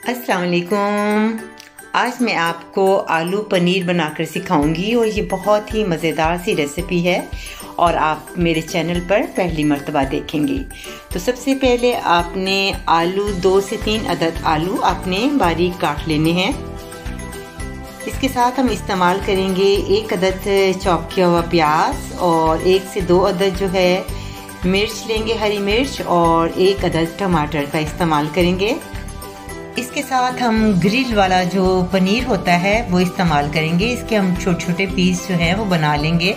अस्सलाम वालेकुम। आज मैं आपको आलू पनीर बनाकर सिखाऊंगी और ये बहुत ही मज़ेदार सी रेसिपी है और आप मेरे चैनल पर पहली मर्तबा देखेंगे। तो सबसे पहले आपने आलू 2 से 3 अदद आलू आपने बारीक काट लेने हैं। इसके साथ हम इस्तेमाल करेंगे 1 अदद चॉप किया हुआ प्याज और 1 से 2 अदद जो है मिर्च लेंगे, हरी मिर्च, और 1 अदद टमाटर का इस्तेमाल करेंगे। इसके साथ हम ग्रिल वाला जो पनीर होता है वो इस्तेमाल करेंगे। इसके हम छोटे छोटे पीस जो हैं वो बना लेंगे।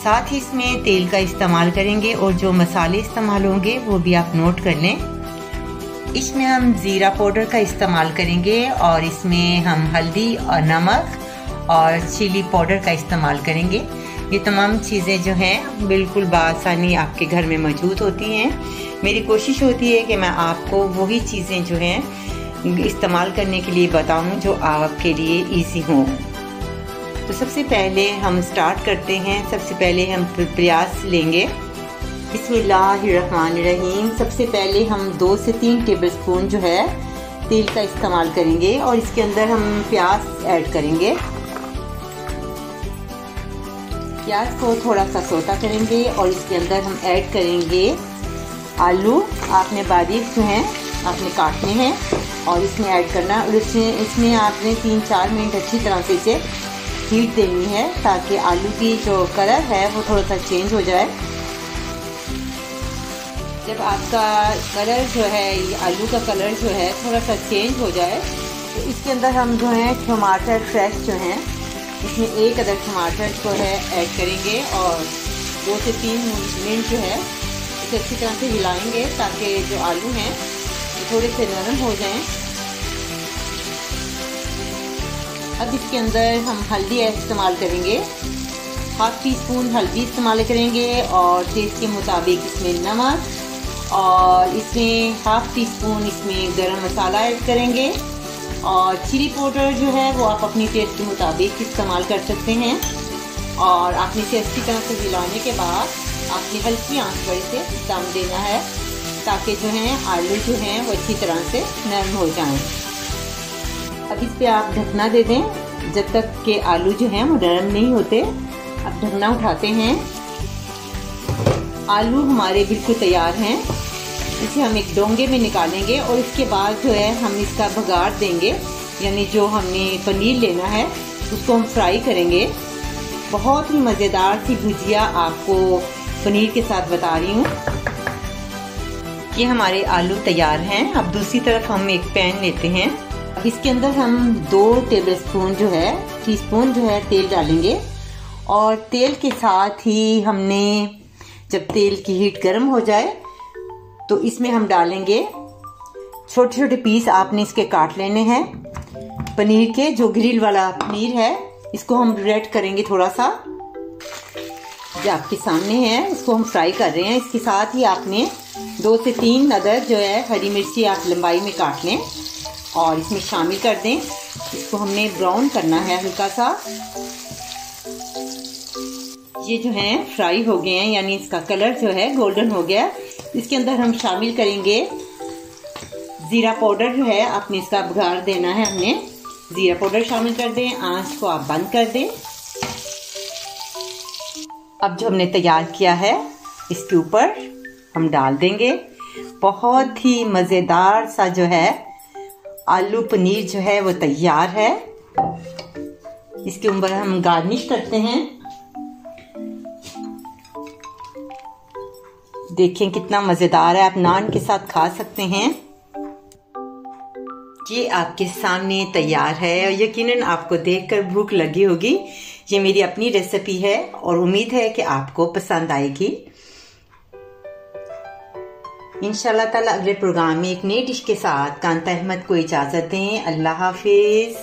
साथ ही इसमें तेल का इस्तेमाल करेंगे और जो मसाले इस्तेमाल होंगे वो भी आप नोट कर लें। इसमें हम ज़ीरा पाउडर का इस्तेमाल करेंगे और इसमें हम हल्दी और नमक और चिली पाउडर का इस्तेमाल करेंगे। ये तमाम चीज़ें जो हैं बिल्कुल बआसानी आपके घर में मौजूद होती हैं। मेरी कोशिश होती है कि मैं आपको वही चीज़ें जो हैं इस्तेमाल करने के लिए बताऊं जो आपके लिए इजी हो। तो सबसे पहले हम स्टार्ट करते हैं। सबसे पहले हम प्याज लेंगे। बिस्मिल्लाहिर्रहमानिर्रहीम। सबसे पहले हम 2 से 3 टेबलस्पून जो है तेल का इस्तेमाल करेंगे और इसके अंदर हम प्याज ऐड करेंगे। प्याज को थोड़ा सा सोता करेंगे और इसके अंदर हम ऐड करेंगे आलू। आपने बारीक जो हैं आपने काटने हैं और इसमें ऐड करना है और इसमें आपने 3-4 मिनट अच्छी तरह से इसे हीट देनी है ताकि आलू की जो कलर है वो थोड़ा सा चेंज हो जाए। जब आपका कलर जो है आलू का कलर जो है थोड़ा सा चेंज हो जाए तो इसके अंदर हम जो है टमाटर फ्रेश जो हैं इसमें 1 अदद टमाटर को है ऐड करेंगे और 2 से 3 मिनट जो है इसे अच्छी तरह से हिलाएंगे ताकि जो आलू हैं वो थोड़े से नरम हो जाएं। अब इसके अंदर हम हल्दी इस्तेमाल करेंगे। 1/2 टीस्पून हल्दी इस्तेमाल करेंगे और टेस्ट के मुताबिक इसमें नमक और इसमें 1/2 टीस्पून इसमें गरम मसाला ऐड करेंगे और चिली पाउडर जो है वो आप अपनी टेस्ट के मुताबिक इस्तेमाल कर सकते हैं। और आपने इसे अच्छी तरह से हिलाने के बाद आपने हल्की आंच पर इसे दम देना है ताकि जो है आलू जो हैं वो अच्छी तरह से नरम हो जाएं। अब इस पे आप ढकना दे दें जब तक कि आलू जो हैं वो नरम नहीं होते। अब ढकना उठाते हैं। आलू हमारे बिल्कुल तैयार हैं। इसे हम एक डोंगे में निकालेंगे और इसके बाद जो है हम इसका बघार देंगे, यानी जो हमने पनीर लेना है उसको हम फ्राई करेंगे। बहुत ही मज़ेदार सी भुजिया आपको पनीर के साथ बता रही हूँ। ये हमारे आलू तैयार हैं। अब दूसरी तरफ हम एक पैन लेते हैं। अब इसके अंदर हम 2 टेबलस्पून जो है टीस्पून जो है तेल डालेंगे और तेल के साथ ही हमने जब तेल की हीट गर्म हो जाए तो इसमें हम डालेंगे छोटे छोटे पीस आपने इसके काट लेने हैं पनीर के। जो ग्रिल वाला पनीर है इसको हम रेड करेंगे थोड़ा सा, जो आपके सामने है इसको हम फ्राई कर रहे हैं। इसके साथ ही आपने 2 से 3 अदद जो है हरी मिर्ची आप लंबाई में काट लें और इसमें शामिल कर दें। इसको हमने ब्राउन करना है हल्का सा। ये जो है फ्राई हो गए हैं, यानी इसका कलर जो है गोल्डन हो गया। इसके अंदर हम शामिल करेंगे ज़ीरा पाउडर जो है आपने इसका बघार देना है। हमने ज़ीरा पाउडर शामिल कर दें। आंच को आप बंद कर दें। अब जो हमने तैयार किया है इसके ऊपर हम डाल देंगे। बहुत ही मज़ेदार सा जो है आलू पनीर जो है वो तैयार है। इसके ऊपर हम गार्निश करते हैं। देखें कितना मज़ेदार है। आप नान के साथ खा सकते हैं। ये आपके सामने तैयार है और यकीनन आपको देखकर भूख लगी होगी। ये मेरी अपनी रेसिपी है और उम्मीद है कि आपको पसंद आएगी। इंशाल्लाह ताला अगले प्रोग्राम में एक नई डिश के साथ कांता अहमद को इजाज़त दें। अल्लाह हाफिज।